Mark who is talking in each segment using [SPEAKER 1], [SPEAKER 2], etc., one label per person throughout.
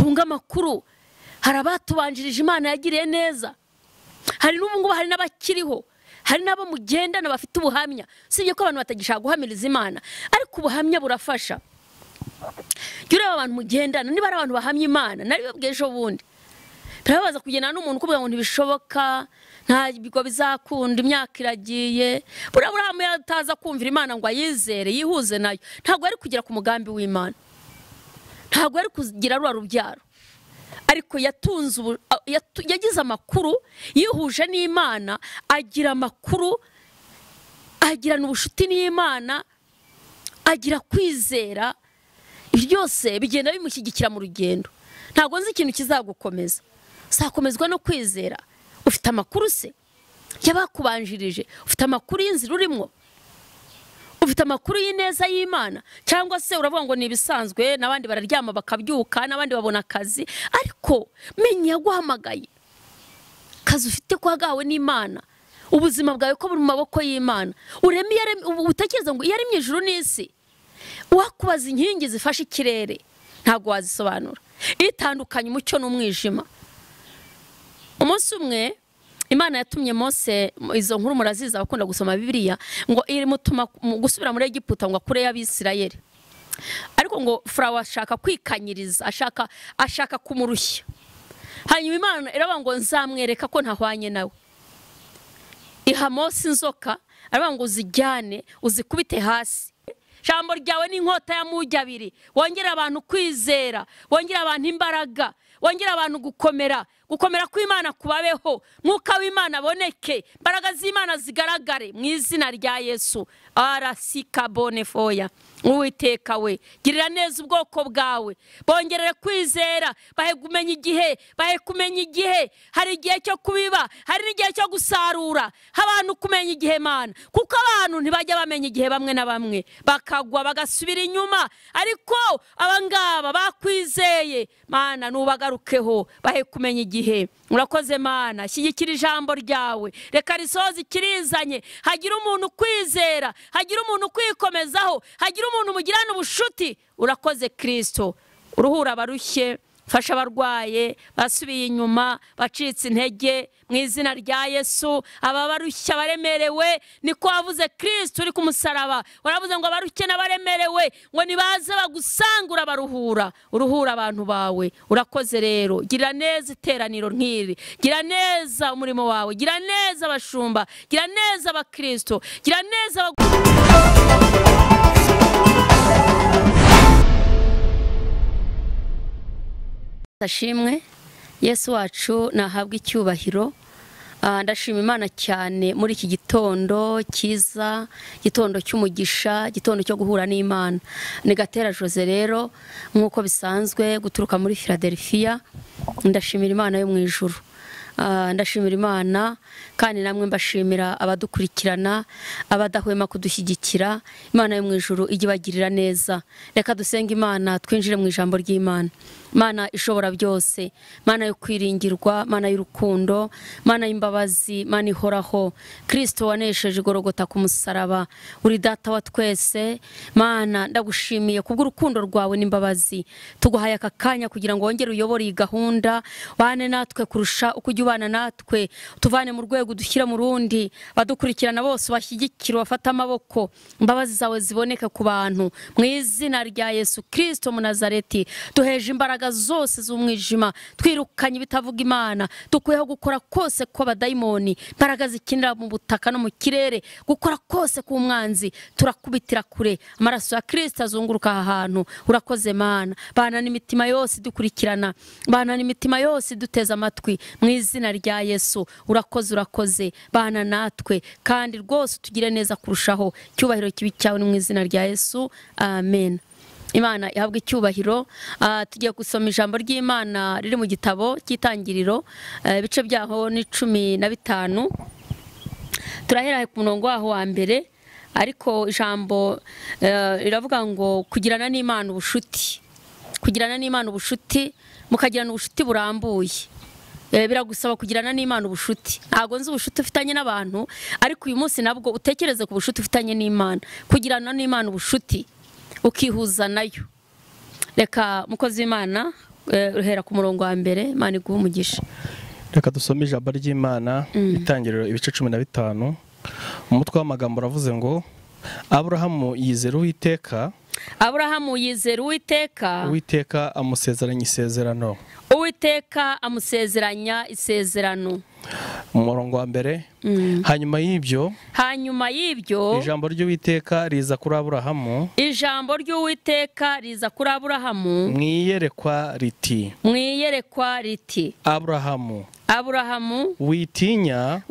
[SPEAKER 1] tunga amakuru. Hari abatubanjirije Imana yagiriye neza, hari n'ubu hari n'abakiriho, hari n'abo mugendana bafite ubuhamya. Sibye ko abantu batagishaka guhamiriza Imana, ariko ubuhamya burafasha. Jyureba abantu mugendana, niba ari abantu bahamya Imana, nari babwejo bundi turabaza kugenda n'umuntu kubwa ngo ntibishoboka, nta bigo bizakunda, imyaka iragiye, burabura yataza kumvira Imana ngo ayizere yihuze nayo, ntago ari kugira ku mugambi w'Imana, ntago ari kugira rura rubyaro, ariko yagize amakuru, yihuje n'Imana, agira amakuru, agirana ubushuti n'Imana, agira kwizera. Byose bigenda bimushyigikira mu rugendo. Ntago nzi ikintu kizagukomeza, sakomezwa no kwizera. Ufite amakuru se yabakubanjirije, ufite amakuru y'inzira urimo, ufite amakuru y'ineza y'Imana, cyangwa se uravuga ngo ni ibisanzwe, n'abandi bararyama bakabyuka, n'abandi babona akazi, ariko menya yaguhamagaye, kazi ufite kwagawe n'Imana, ubuzima bwawe ko buri mu maboko y'Imana. Ureme utekereza ngo yaremye ijuru n'isi, wakubaza inkingi zifashe ikirere, ntago wazisobanura, itandukanye umucyo n'umwijima. Umunsi umwe Imana yatumye Mose, izo nkuru muraziza bakunda gusoma Bibiliya, ngo iri mutuma gusubira muri Egiputa ngo akure y'Abisirayeli. Ariko ngo Farawo ashaka kwikanyiriza, ashaka kumurushya. Hanyuma Imana iravuga ngo nzamwereka ko ntahwanye nawe. Iha Mose inzoka, aravuga ngo uzijyane uzikubite hasi. Jambo ryawe ni inkota ya mujya abiri, wongera abantu kwizera, wongera abantu imbaraga, wongera abantu gukomera kw'Imana kubabeho, mwuka w'Imana aboneke, imbaraga z'Imana zigaragare mu izina rya Yesu. Arasika bonefoya. Uwiteka we, girira neza ubwoko bwawe, bongerere kwizera, bahe kumenya igihe, hari igihe cyo kubiba, hari n'igihe cyo gusarura, abantu kumenya igihe Mana, kuko abantu ntibajya bamenya igihe, bamwe na bamwe bakagwa bagasubira inyuma, ariko abangaba bakwizeye Mana nubagarukeho, bahe kumenya igihe. Urakoze Mana, shyigikira ijambo ryawe, reka risoze ikirizanye, hagira umuntu kwizera, hagira umuntu kwikomezaho, hagira umuntu mugirana ubushuti. Urakoze Kristo, uruhura abarushye, fasha abarwaye basubiye inyuma, bacitse intege mu izina rya Yesu. Ababarushya baremerewe, niko wavuze Kristo uri ku musaraba, waravuze ngo abarushye n'abaremerewe ngo nibaze bagusangura baruhura. Uruhura abantu bawe. Urakoze rero, gira neza iteraniro nk'iri, gira neza umurimo wawe, gira neza abashumba, gira neza abakristo, gira neza Ashimwe Yesu wacu nahabwa icyubahiro. Ndashima Imana cyane muri iki gitondo cyiza, gitondo cy'umugisha, gitondo cyo guhura n'Imana. Ni Gatera Jose rero, nk'uko bisanzwe guturuka muri Philadelphia. Ndashimira Imana yo mu ijuru, ndashimira Imana kandi namwe mbashimira abadukurikirana, abadahwema kudushyigikira. Imana yo mu ijuru ijye bagirira neza. Reka dusenga Imana, twinjire mu ijambo ry'Imana. Mana ishobora byose, Mana yo kwiringirwa, Mana y'urukundo, Mana y'imbabazi, Mana ihoraho, Kristo wanesheje Golgotha ku musaraba, uri data wa twese. Mana ndagushimiye kubw'urukundo rwawe n'imbabazi, tuguhaye aka kanya kugira ngo wongere uyobore iyi gahunda, bane natwe kurusha uko ujya ubana natwe, tuvane mu rwego dushyira mu rundi. Badukurikirana bose bashyigikira, bafata amaboko, imbabazi zawe ziboneke ku bantu mu izina rya Yesu Kristo mu Nazareti. Duheje imbaraga zose z'umwijima, twirukanye bitavuga Imana, dukuyeho gukora kose kw'abadayimoni, imbaraga zikinira mu butaka no mu kirere, gukora kose k'umwanzi turakubitira kure. Amaraso ya Kristo azunguruka aha hantu. Urakoze Mana, bana n'imitima yose dukurikirana, bana n'imitima yose duteza amatwi mu izina rya Yesu. Urakoze bana natwe, kandi rwose tugire neza kurushaho. Cyubahiro kibi cyawe mu izina rya Yesu, amen. Imana ihabwe icyubahiro. Tugiye gusoma ijambo ry'Imana riri mu gitabo cy'Itangiriro, ibice byaho ni 15. Turahera ku murongo waho wa mbere, ariko ijambo riravuga ngo kugirana n'Imana ubushuti, kugirana n'Imana ubushuti, mukagirana ubushuti burambuye. Biragusaba kugirana n'Imana ubushuti. Ntago nzi ubushuti ufitanye n'abantu, ariko uyu munsi nabwo utekereze ku bushuti ufitanye n'Imana, kugirana n'Imana ubushuti ukihuza nayo. Reka mukozi w'Imana ruhera ku murongo wa mbere. Imana iguhe umugisha.
[SPEAKER 2] Reka dusome ijambo ry'Imana itangiriro ibice 15. Umutwe w'amagambo uravuze ngo Aburahamu yizera Uwiteka.
[SPEAKER 1] Aburahamu yizera Uwiteka.
[SPEAKER 2] Uwiteka amusezeranya isezerano.
[SPEAKER 1] Uwiteka amusezeranya isezerano.
[SPEAKER 2] Umurongo wa mbere. Hanyuma y'ibyo ijambo ry'Uwiteka riza kuri Aburahamu.
[SPEAKER 1] Ijambo ry'Uwiteka riza kuri Aburahamu
[SPEAKER 2] mwiyerekwa riti Aburahamu witinya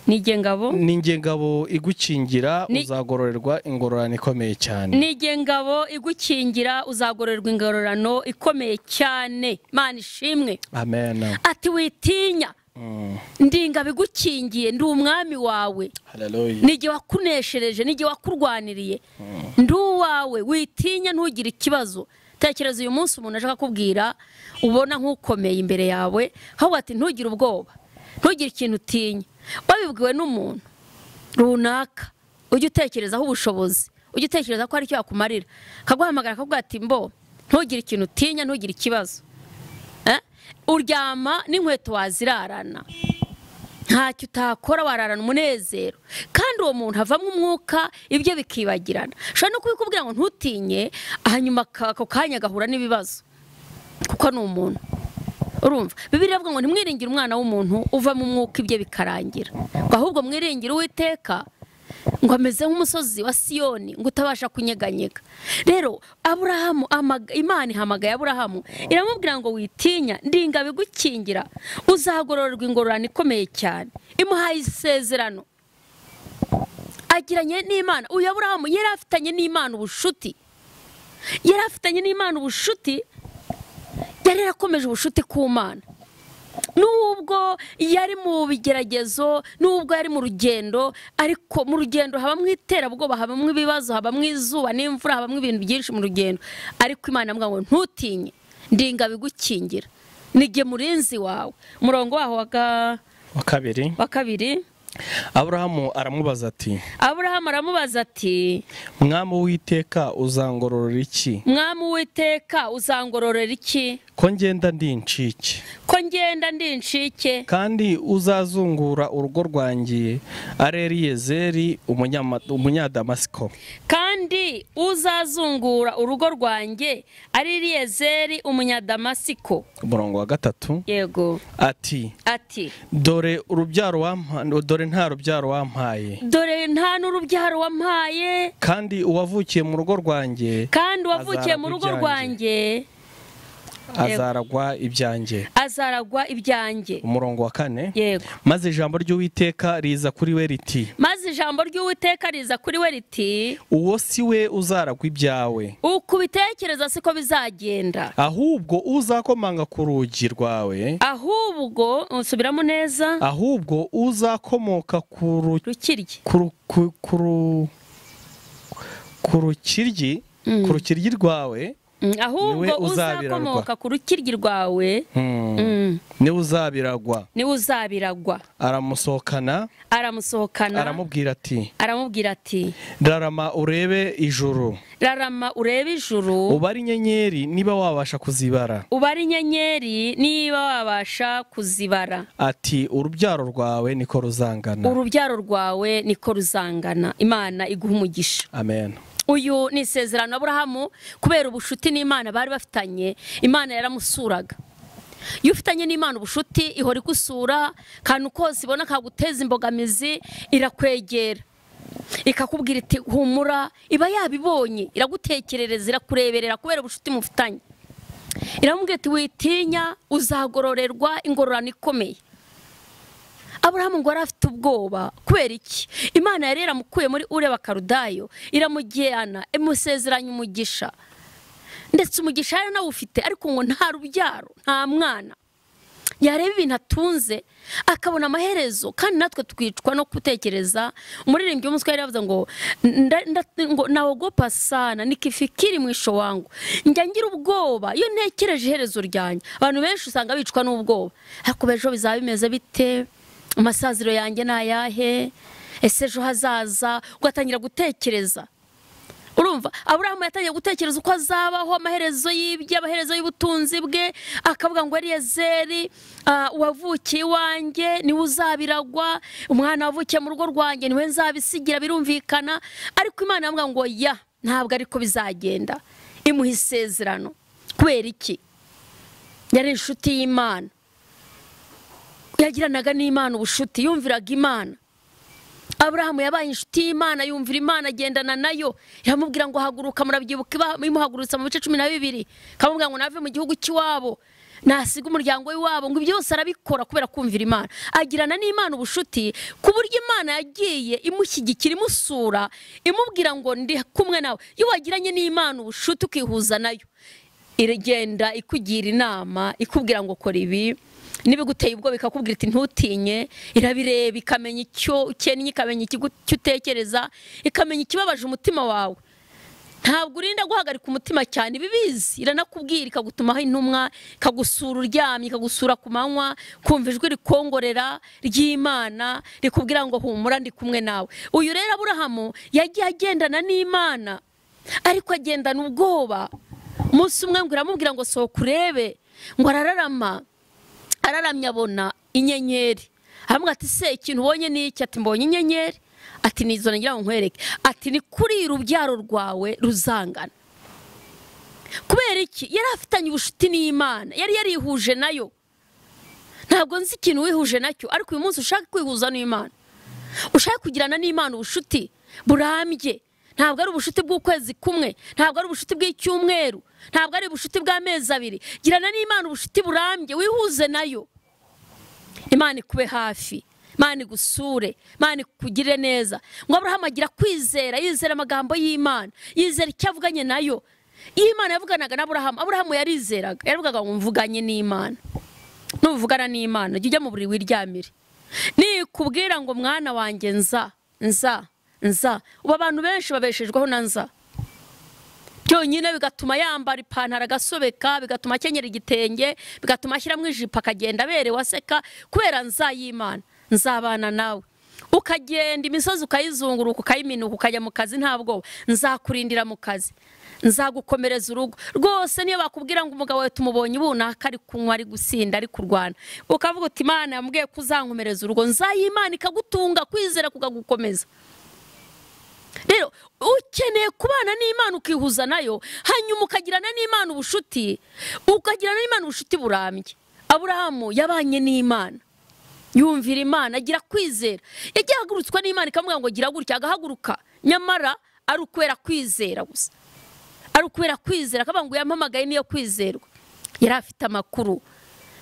[SPEAKER 2] Nijye ngabo igukingira uzagororerwa ingororano ikomeye cyane.
[SPEAKER 1] Nijye ngabo igukingira uzagororerwa ingororano ikomeye cyane. Imana ishimwe.
[SPEAKER 2] Amen.
[SPEAKER 1] Ati witinya. Ndi ingabo igukingiye, ndi umwami wawe.
[SPEAKER 2] Hallelujah.
[SPEAKER 1] Nijye wakuneshereje, nijye wakurwaniriye. Ndi uwawe, witinya ntugire ikibazo. Tekereza uyu munsi umuntu ashaka kubwira ubona nk'ukomeye imbere yawe, ahubwo ati ntugire ubwoba. Ntugire ikintu utinya. Wabibwiwe n'umuntu runaka, ujye utekerezaho ubushobozi, ujye utekereza ko ari cyo yakumarira, kaguhamagara akavuga ati mbo ntugire ikintu utinya, ntugire ikibazo. Uryama n'inkweto wazirarana, ntacyo utakora, wararana umunezero, kandi uwo muntu havamo umwuka ibyo bikibagirana. Ushobora no kubikubwira ngo ntutinye, hanyuma ako kanya agahura n'ibibazo, kuko ni umuntu. Urumva Bibiliya ivuga ngo ntimwiringire umwana w'umuntu uva mu mwuka ibye bikarangira, ngo ahubwo mwiringire Uwiteka, ngo ameze nk'umusozi wa Siyoni ngo utabasha kunyeganyega. Rero Aburahamu, Imana ihamagaye Aburahamu iramubwira ngo witinya, ndi ingabo igukingira uzagororerwa ingororano ikomeye cyane. Imuhaye isezerano agiranye n'Imana. Uyu Aburahamu yari afitanye n'Imana ubushuti, yari yarakomeje ubushuti ku Mana. Nubwo yari mu bigeragezo, nubwo yari mu rugendo, ariko mu rugendo habamwe iterabwoba, habamwe ibibazo, habamwe izuba n'imvura, habamwe ibintu byinshi mu rugendo, ariko Imana amubwira ngo ntutinye, ndi ingabo igukingira, nijye murinzi wawe. Umurongo waho wa kabiri.
[SPEAKER 2] Aburahamu aramubaza ati Mwami Uwiteka uzangororera iki? Ko ngenda ndi incike. Kandi uzazungura urugo rwanjye ari Eliyezeri umunyadamasiko. Umurongo wa 3.
[SPEAKER 1] Yego.
[SPEAKER 2] Ati dore nta rubyaro wampaye. Kandi uwavukiye mu rugo rwanjye azaragwa ibyanjye. Umurongo wa 4.
[SPEAKER 1] Yego.
[SPEAKER 2] Maze ijambo ry'Uwiteka riza kuri we riti uwo si we uzaragwa ibyawe.
[SPEAKER 1] Uko ubitekereza siko bizagenda,
[SPEAKER 2] ahubwo uzakomanga ku rugi rwawe.
[SPEAKER 1] Usubiramo neza.
[SPEAKER 2] Ahubwo uzakomoka ku rukiryi rwawe.
[SPEAKER 1] Ahubwo uzakomoka ku rukiryi rwawe
[SPEAKER 2] niwe uzabiragwa.
[SPEAKER 1] Aramusohokana.
[SPEAKER 2] Aramubwira ati
[SPEAKER 1] rarama urebe ijuru.
[SPEAKER 2] Ubare inyenyeri niba wabasha kuzibara. Ati urubyaro rwawe niko ruzangana.
[SPEAKER 1] Imana iguha umugisha.
[SPEAKER 2] Amen.
[SPEAKER 1] Uyu ni isezerano Aburahamu, kubera ubushuti n'Imana bari bafitanye. Imana yaramusuraga. Iyo ufitanye n'Imana ubushuti, ihora igusura, kandi kose ibona kaguteza imbogamizi irakwegera, ikakubwira iti humura. Iba yabibonye, iragutekerereza, irakureberera kubera ubushuti mufitanye. Iramubwira iti witinya, uzagororerwa ingororano ikomeye. Aburahamu ngo arafite ubwoba. Kubera iki? Imana yari yaramukuye muri Uri w'Abakaldayo, iramujyana, imusezeranya umugisha, ndetse umugisha yari nawufite, ariko ngo nta rubyaro, nta mwana. Yareba ibintu atunze akabona amaherezo, kandi natwe twicwa no gutekereza. Umuririmbyi w'umuswa yari yavuze ngo naogopa sana nikifikiri mwisho wangu. Njya ngira ubwoba iyo ntekereje iherezo ryanjye. Abantu benshi usanga bicwa n'ubwoba, ariko ejo bizaba bimeze bite? Amasaziro yanjye nayahe? Ese ejo hazaza? Ugatangira gutekereza. urumva Aburahamu yatangiye gutekereza uko azabaho, amaherezo y'ibye, amaherezo y'ubutunzi bwe, akavuga ngo Eliyezeri wavukiye iwanjye niwe uzabiragwa, umwana wavukiye mu rugo rwanjye niwe nzabisigira, birumvikana. Ariko Imana yavuga ngo ya ntabwo ariko bizagenda, imuha isezerano. Kubera iki? Yari inshuti y'Imana, yagiranaga n'Imana ubushuti, yumviraga Imana. Aburahamu yabaye inshuti y'Imana, yumvira Imana, agendana nayo. Iramubwira ngo haguruka, murabyibuka imuhagurutsa mu bice 12, kamubwira ngo nave mu gihugu cy'iwabo, nasiga umuryango w'iwabo, ngo byose arabikora kubera kumvira Imana. Agirana n'Imana ubushuti ku buryo Imana yagiye imushyigikira, imusura, imubwira ngo ndi kumwe nawe. Iyo wagiranye n'Imana ubushuti ukihuza nayo, iragenda ikugira inama, ikubwira ngo kora ibi, nibiguteye ubwo bikakubwira iti ntutinye. Irabireba ikamenya icyo ukennye, ikamenya icyo utekereza, ikamenya ikibabaje umutima wawe. Ntabwo urinda guhagarika umutima cyane, bibizi. Iranakubwira, ikagutumaho intumwa, ikagusura uryamye, ikagusura ku manywa, kumva ijwi rikongorera ry'Imana rikubwira ngo humura ndi kumwe nawe. Uyu rero Aburahamu yagiye agendana n'Imana, ariko agendana ubwoba. Umunsi umwe ngo iramubwira ngo sohoka urebe, ngo araramye abona inyenyeri. Aramubwira ati se ikintu ubonye ni iki? Ati mbonye inyenyeri. Ati nizo ngira ngo nkwereke. Ati ni kuri urubyaro rwawe ruzangana. Kubera iki? Yari afitanye ubushuti n'Imana, yari yarihuje nayo. Ntabwo nzi ikintu wihuje nacyo, ariko uyu munsi ushaka kwihuza n'Imana, ushaka kugirana n'Imana ubushuti burambye. Ntabwo ari ubushuti bw'ukwezi kumwe, ntabwo ari ubushuti bw'icyumweru, ntabwo ari ubushuti bw'amezi 2. Girana n'Imana ubushuti burambye, wihuze nayo. Imana ikube hafi, Imana igusure, Imana ikugire neza. Ngo Aburahamu agira kwizera, yizera amagambo y'Imana, yizera icyo avuganye nayo. Iyo Imana yavuganaga na Aburahamu yarizeraga, yaravugaga ngo mvuganye n'Imana. Nuvugana n'Imana jya mu buri wiryamire, nikubwira ngo mwana wanjye nza. Ubu abantu benshi babeshejweho na nza. Byonyine bigatuma yambara ipantaro agasobeka, bigatuma akenyera igitenge, bigatuma ashyiramo ijipo akagenda aberewe aseka, kubera nza y'Imana. Nzabana nawe, ukagenda imisozi ukayizunguruka, ukayiminuka, ukajya mu kazi nta bwoba. Nzakurindira mu kazi, nzagukomereza urugo. Rwose niyo bakubwira ngo umugabo we tumubonye ubunaka ari kunywa, ari gusinda, ari kurwana, ukavuga uti Imana yambwiye ko uzankomereza urugo, nza y'Imana ikagutunga, kwizera kukagukomeza. Rero ukeneye kubana n'Imana ukihuza nayo, hanyuma ukagirana n'Imana ubushuti, ukagirana n'Imana ubushuti burambye. Aburahamu yabanye n'Imana, yumvira Imana, agira kwizera. Yagiye ahagurutswa n'Imana ikamubwira ngo gira gutya, agahaguruka. Nyamara ari ukwera kwizera gusa, ari ukwera kwizera. Akavuga ngo yampamagaye niyo kwizerwa. Yari afite amakuru,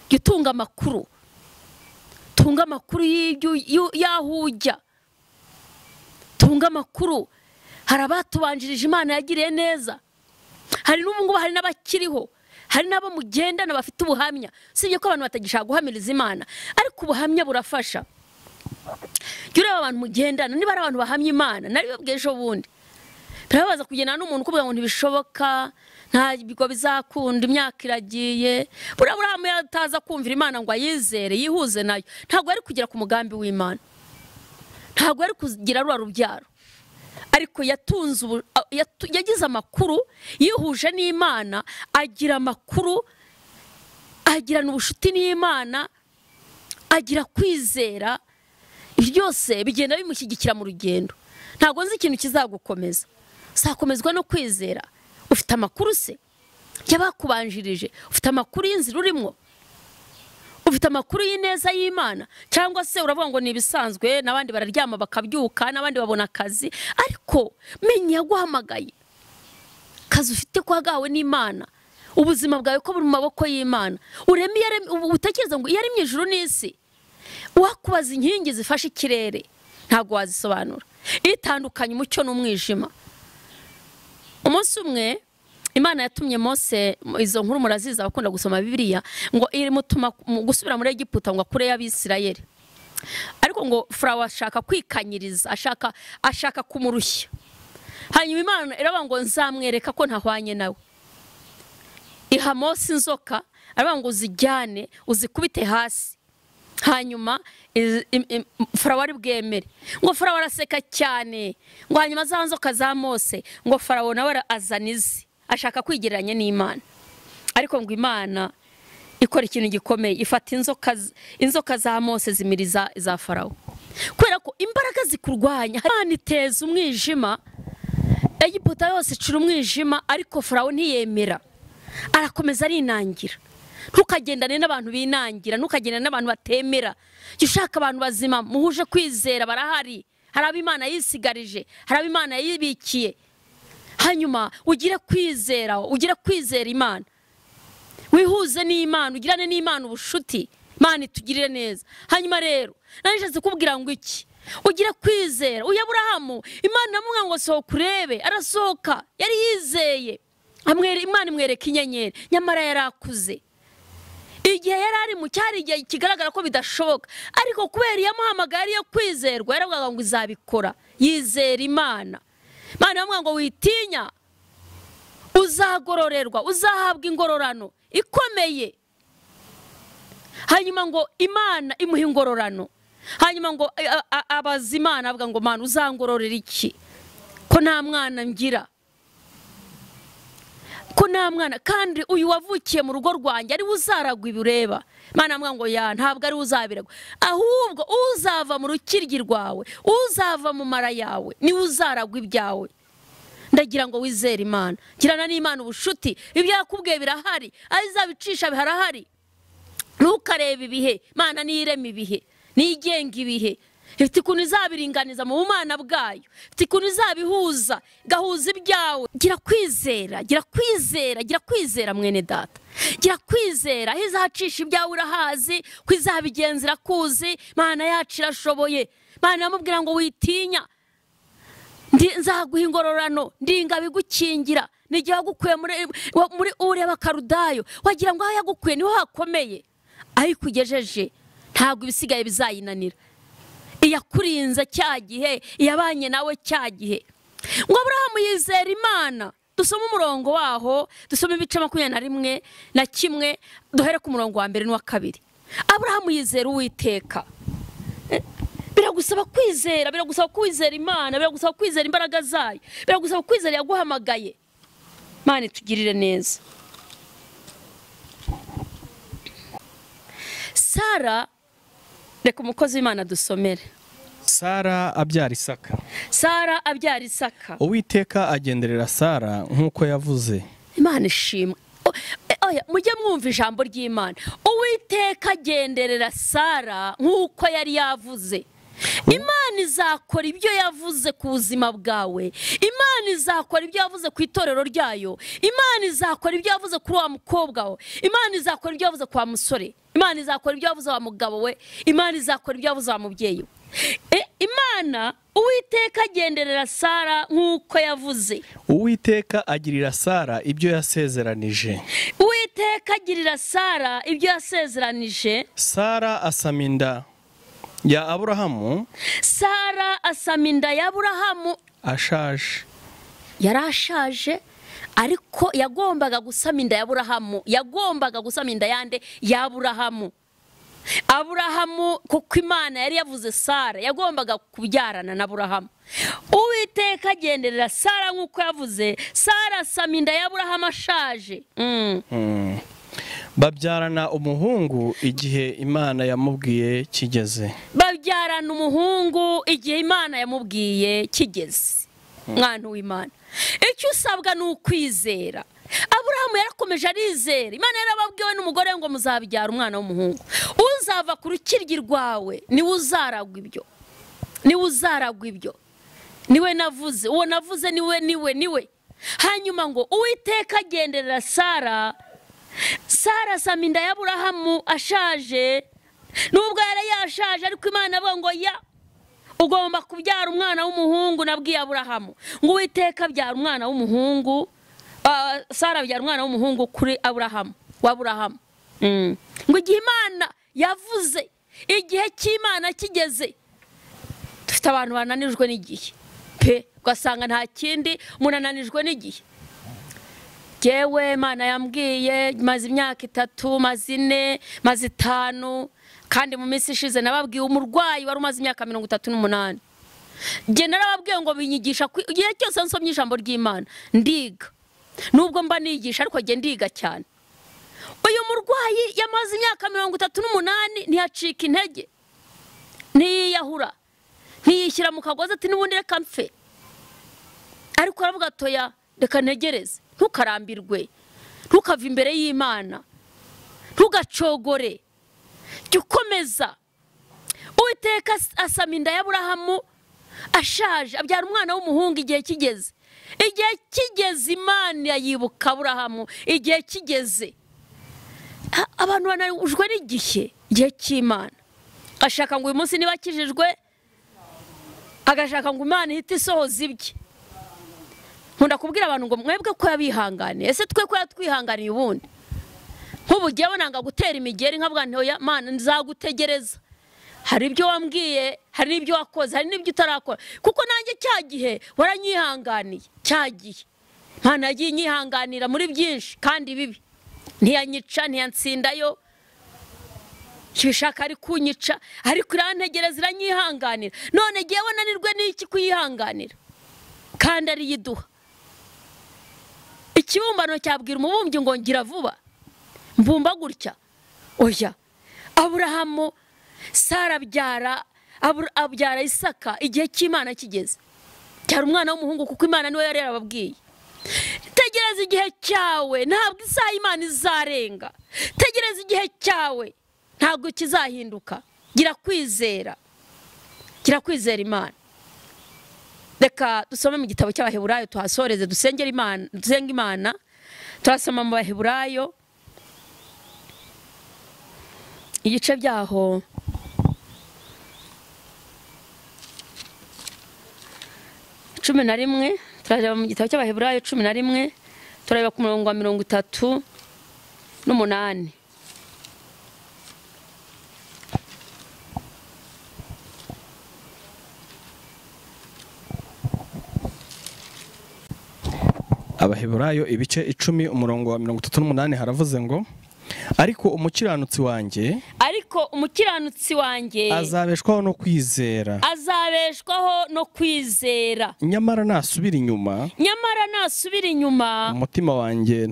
[SPEAKER 1] gitunga amakuru, tunga amakuru y'ahujya, tunga amakuru. Hari abatubanjirije Imana yagiriye neza, hari n'ubu hari n'abakiriho, hari n'abo mugendana bafite ubuhamya. Sibye ko abantu batagishaka guhamiriza Imana, ariko ubuhamya burafasha. Ureba abantu mugendana, niba ari abantu bahamya Imana, naribabwiye ejo bundi, birabaza kugendana n'umuntu kuvuga ngo ntibishoboka, nta bigo bizakunda, imyaka iragiye. Aburahamu yataza kumvira Imana ngo ayizere, yihuze nayo, ntabwo ari kugera ku mugambi w'Imana, ntabwo ari kugira rwa rubyaro. Ariko yagize amakuru, yihuje n'Imana, agira amakuru, agirana ubushuti n'Imana, agira kwizera. Byose bigenda bimushyigikira mu rugendo. Ntabwo nzi ikintu kizagukomeza, sakomezwa no kwizera. Ufite amakuru se y'abakubanjirije? Ufite amakuru y'inzira urimo? Ufite amakuru y'ineza y'Imana? Cyangwa se uravuga ngo ni ibisanzwe, n'abandi bararyama bakabyuka, n'abandi babona akazi? Ariko menya yaguhamagaye, kazi ufite kwagawe n'Imana, ubuzima bwawe ko buri mu maboko y'Imana. Utekereza ngo yaremye ijuru n'isi, wakubaza inkingi zifashe ikirere, ntabwo wazisobanura. Itandukanye umucyo n'umwijima. Umunsi umwe Imana yatumye Mose, izo nkuru muraziza abakunda gusoma Bibiliya, ngo irimutuma gusubira muri Egiputa ngo akure y'Abisirayeli. Ariko ngo Farawo ashaka kwikanyiriza, ashaka kumurushya. Hanyuma Imana iravuga ngo nzamwereka ko ntahwanye nawe. Iha Mose inzoka, aravuga ngo uzijyane uzikubite hasi, hanyuma farawo ari bwemere. Ngo farawo araseka cyane, ngo hanyuma za nzoka za Mose, ngo farawo nawe azana izi ashaka kwigereranya n'Imana. Ariko ngo Imana ikora ikintu gikomeye, ifata inzoka za Mose zimiriza za farawo. Kubera ko imbaraga zikurwanya, Imana iteza umwijima, Egiputa yose icura umwijima, ariko farawo ntiyemera, arakomeza arinangira. Ntukagendane n'abantu binangira, ntukagendane n'abantu batemera. Jya ushaka abantu bazima muhuje kwizera, barahari. Hari abo Imana yisigarije, hari abo Imana yibikiye. Hanyuma ugire kwizera Imana, wihuze n'Imana, ugirane n'Imana ubushuti, Imana itugirire neza. Hanyuma rero nanishatse kubwira ngo iki, ugire kwizera. Uyu Aburahamu Imana amubwira ngo sohoka urebe, arasohoka, yari yizeye. Imana imwereka inyenyeri, nyamara yarakuze. Igihe yari ari mu cyari igihe kigaragara ko bidashoboka, ariko kubera yamuhamagara yo kwizerwa, yaravugaga ngo izabikora. Yizera Imana. Imana yamubwira ngo witinya, uzagororerwa, uzahabwa ingororano ikomeye. Hanyuma ngo Imana imuha ingororano. Hanyuma ngo abaza Imana avuga ngo Mana uzangororera iki, ko nta mwana ngira, ko nta mwana, kandi uyu wavukiye mu rugo rwanjye ari uzaragwa ibireba. Imana amubwira ngo ya ntabwo ari uzabiragwa, ahubwo uzava mu rukiryi rwawe, uzava mu mara yawe, ni uzaragwa ibyawe. Ndagira ngo wizere Imana, girana n'Imana ubushuti. Ibyo yakubwiye birahari, aho izabicisha biharahari. Ntukarebe ibihe, Imana niyirema ibihe, niyigenga ibihe. Ifite ukuntu izabiringaniza mu bumana bwayo, ifite ukuntu izabihuza, igahuza ibyawe. Gira kwizera mwene data, gira kwizera. Aho izacisha ibyawe urahazi, ko izabigenza irakuzi. Imana yacu irashoboye. Imana yamubwira ngo witinya, nzaguha ingororano, ndinga bigukingira. N'igihe wagukuye muri ureba Karudayo, wagira ngo aho yagukuye niho hakomeye, aho ikugejeje ntabwo ibisigaye bizayinanira. Iyakurinze cya gihe, iyabanye nawe cya gihe. Ngo Aburahamu yizera Imana. Dusoma umurongo waho, dusoma ibice 21 duhere ku murongo wa 1 n'uwa 2. Aburahamu yizera Uwiteka. Biragusaba kwizera Imana, biragusaba kwizera imbaraga zayo, biragusaba kwizera yaguhamagaye. Imana itugirire neza. Sara, reka umukozi w'Imana dusomere.
[SPEAKER 2] Sara abyara Isaka. Uwiteka agenderera Sara nk'uko yavuze.
[SPEAKER 1] Imana ishimwe. Mujye mwumva ijambo ry'Imana. Uwiteka agenderera Sara nk'uko yari yavuze. Imana izakora ibyo yavuze ku buzima bwawe. Imana izakora ibyo yavuze ku itorero ryayo. Imana izakora ibyo yavuze kuri wa mukobwa we. Imana izakora ibyo yavuze kwa musore. Imana izakora ibyo yavuze wa mugabo we. Imana izakora ibyo yavuze wa mubyeyi we. Imana, Uwiteka agenderera Sara nk'uko yavuze.
[SPEAKER 2] Uwiteka agirira Sara ibyo yasezeranije.
[SPEAKER 1] Uwiteka agirira Sara ibyo yasezeranije.
[SPEAKER 2] Sara asama inda ya Aburahamu.
[SPEAKER 1] Sara asama inda ya Aburahamu
[SPEAKER 2] ashaje.
[SPEAKER 1] Yarashaje, ariko yagombaga gusama inda ya Aburahamu. Yagombaga gusama inda yande ya Aburahamu. Aburahamu, kuko Imana yari yavuze Sara yagombaga kubyarana na Aburahamu. Uwiteka agenderera Sara nk'uko yavuze. Sara asama inda ya Aburahamu ashaje.
[SPEAKER 2] Babyarana umuhungu igihe Imana yamubwiye kigeze.
[SPEAKER 1] Babyarana umuhungu igihe Imana yamubwiye kigeze. Mwana w'Imana, icyo usabwa ni ukwizera. Aburahamu yarakomeje arizera. Imana yarababwiwe n'umugore ngo muzabyara umwana w'umuhungu. Uzava ku rukiryi rwawe niwe uzaragwa ibyo. Niwe navuze. Uwo navuze niwe. Hanyuma ngo Uwiteka agenderera Sara. Sara asama inda ya Aburahamu ashaje. Nubwo yari yashaje, ariko Imana avuga ngo ugomba kubyara umwana w'umuhungu. Nabwiye Aburahamu ngo Uwiteka abyara umwana w'umuhungu. Sara abyara umwana w'umuhungu kuri Aburahamu. Ngo igihe Imana yavuze, igihe cy'Imana kigeze. Dufite abantu bananijwe n'igihe pe, ugasanga nta kindi, umuntu ananijwe n'igihe. Jewe Imana yambwiye maze imyaka 3 maze 4 maze 5 kandi mu minsi ishize nababwiye umurwayi wari umaze imyaka 38 je narababwiye ngo binyigisha igihe cyose nsomye ijambo ry'Imana ndiga nubwo mba nigisha ariko je ndiga cyane. Uyu murwayi yamaze imyaka 38 ntiyacika intege ntiyahura ntiyishyira mu kagozi ati nubundi reka mfe, ariko aravuga atoya reka ntegereze, ntukarambirwe, ntukava imbere y'Imana, ntugacogore, jya ukomeza. Uwiteka asama inda ya Aburahamu ashaje abyara umwana w'umuhungu igihe kigeze. Igihe kigeze Imana yibuka Aburahamu, igihe kigeze. Abantu banarujwe n'igihe cy'Imana, ashaka ngo uyu munsi niba akijijwe agashaka ngo Imana ihite isohoza ibye. Nkunda kubwira abantu ngo mwebwe ko yabihanganiye, ese twe ko yatwihanganiye ubundi nk'ubu giye bonanga gutera imigeri nkavuga nti oya Mana nzagutegereza, hari ibyo wambwiye, hari n'ibyo wakoze, hari n'ibyo utarakora, kuko nanjye cyagihe waranyihanganiye. Cyagihe Mana yagiye inyihanganira muri byinshi kandi bibi, ntiyanyica ntiyansindayo kibishaka ari kunyica, ariko irantegereza iranyihanganira. None giye wananirwe n'iki kuyihanganira kandi ari yiduha. Ikibumbano cyabwira umubumbyi ngo ngira vuba mbumba gutya oya. Aburahamu Sara abyara Isaka igihe cy'Imana kigeze, cyari umwana w'umuhungu kuko Imana niwe yari yarababwiye. Tegereza igihe cyawe, ntabwo isaha Imana izarenga. Tegereza igihe cyawe, ntabwo kizahinduka. Gira kwizera Imana. Reka dusome mu gitabo cy'Abaheburayo tuhasoreze dusenge Imana. Turasoma mu Baheburayo igice byaho 11. Turareba mu gitabo cy'Abaheburayo 11 turareba ku murongo wa 38.
[SPEAKER 2] Abaheburayo ibice 10 umurongo wa 38 haravuze ngo ariko umukiranutsi wanjye azabeshwaho no kwizera nyamara nasubira inyuma umutima wanjye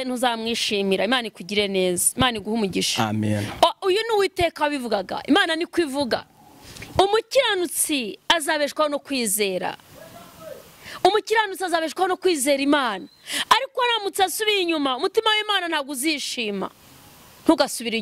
[SPEAKER 2] ntuzamwishimira. Imana ikugire neza, Imana iguhe umugisha. Amen. Uyu ni Uwiteka wabivugaga, Imana ni kwivuga. Umukiranutsi azabeshwaho no kwizera, umukiranutsi azabeshwaho no kwizera Imana, ariko aramutse asubiye inyuma umutima w'Imana ntabwo uzishima. Ntugasubire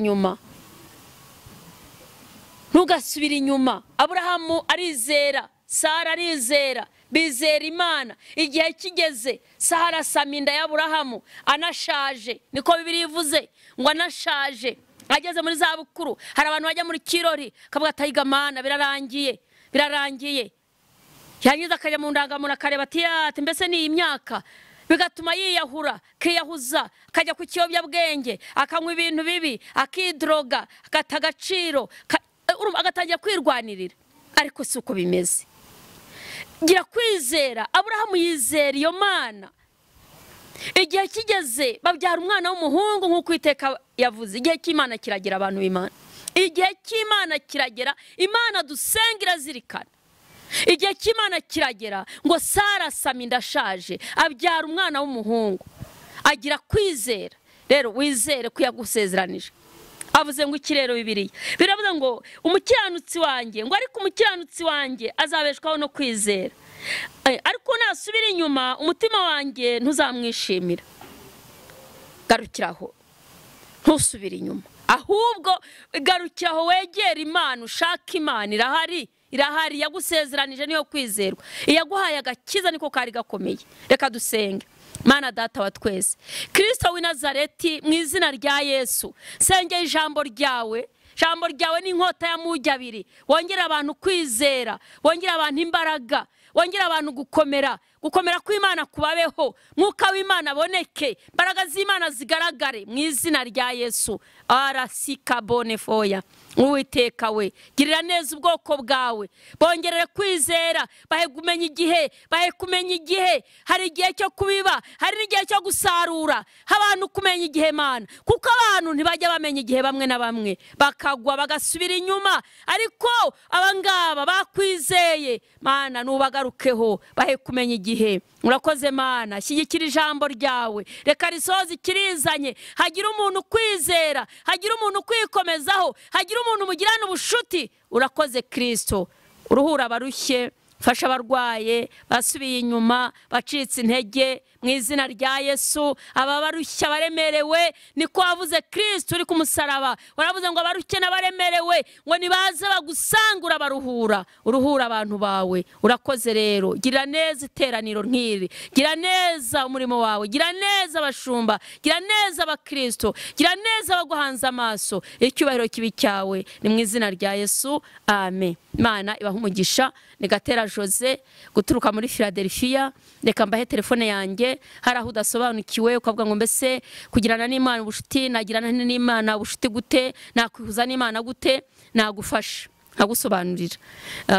[SPEAKER 2] inyuma. Aburahamu arizera, Sara arizera, bizera Imana. Igihe kigeze Sara asama inda ya Aburahamu anashaje, niko Bibiliya ivuze ngo anashaje, ageze muri za bukuru. Hari abantu bajya muri kirori kavuga atayiga Mana birarangiye, yangiza akajya mu ndangamuntu akareba ati mbese ni imyaka, bigatuma yiyahura, kiyahuza, akajya ku kiyobyabwenge, akanywa ibintu bibi, akidroga, agata agaciro, agatangira kwirwanirira. Ariko si uko bimeze. Gira kwizera. Aburahamu yizera iyo Mana. Igihe kigeze babyara umwana w'umuhungu nk'uko Uwiteka yavuze. Igihe cy'Imana kiragera abantu b'Imana. Igihe cy'Imana kiragera, Imana dusenga irazirikana. Igihe cy'Imana kiragera ngo Sara asama inda ashaje abyara umwana w'umuhungu. Agira kwizera. Rero wizere ko yagusezeranije. Avuze ngo iki rero Bibiliya biravuga ngo umukiranutsi wanjye, ngo ariko umukiranutsi wanjye azabeshwaho no kwizera, ariko nasubira inyuma umutima wanjye ntuzamwishimira. Garukiraho, ntusubire inyuma, ahubwo garukiraho wegera Imana, ushaka Imana. Irahari yagusezeranije niyo kwizerwa, iyaguhaye agakiza niko kari gakomeye. Reka dusenge. Mana Data wa twese, Kristo w'i Nazareti, mu izina rya Yesu sengeye ijambo ryawe ni inkota ya mujyi abiri. Wongera abantu kwizera, wongera abantu imbaraga, wongera abantu gukomera, gukomera kw'Imana kubabeho, mwuka w'Imana aboneke, imbaraga z'Imana zigaragare mu izina rya Yesu. Arasika bonefoya. Uwiteka we, girira neza ubwoko bwawe, bongerere kwizera, bahe kumenya igihe, hari igihe cyo kubiba, hari n'igihe cyo gusarura, abantu kumenya igihe Mana, kuko abantu ntibajya bamenya igihe, bamwe na bamwe bakagwa bagasubira inyuma, ariko abangaba bakwizeye Mana nubagarukeho, bahe kumenya igihe. Urakoze Mana, shyigikira ijambo ryawe, reka risoze ikirizanye, hagira umuntu kwizera, hagira umuntu kwikomezaho, hagira umuntu mugirana ubushuti. Urakoze Kristo, uruhura abarushye, fasha abarwaye basubiye inyuma, bacitse intege mu izina rya Yesu. Ababarushya baremerewe, niko wavuze Kristo uri ku musaraba, waravuze ngo abarushye n'abaremerewe ngo nibaze bagusangura baruhura. Uruhura abantu bawe. Urakoze rero, gira neza iteraniro nk'iri, gira neza umurimo wawe, gira neza abashumba, gira neza abakristo, gira neza abaguhanze amaso. Icyubahiro kibi cyawe ni mu izina rya Yesu, amen. Imana ibaha umugisha. Ni Gatera Jose guturuka muri Philadelphia. Reka mbahe telefone yanjye, hari aho udasobanukiwe ukavuga ngo mbese kugirana n'Imana ubushuti, nagirana n'Imana ubushuti gute, nakwihuza n'Imana gute, nagufasha nkagusobanurira.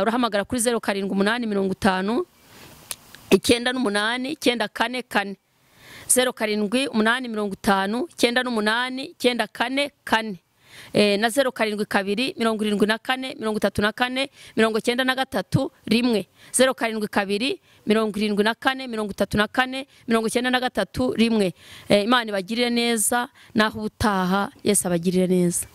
[SPEAKER 2] Urahamagara kuri 0785 98 944 0785 98 944 na 0722 74 34 93 rimwe 0722 74 34 93 rimwe. Imana ibagirire neza, naho ubutaha Yesu abagirire neza.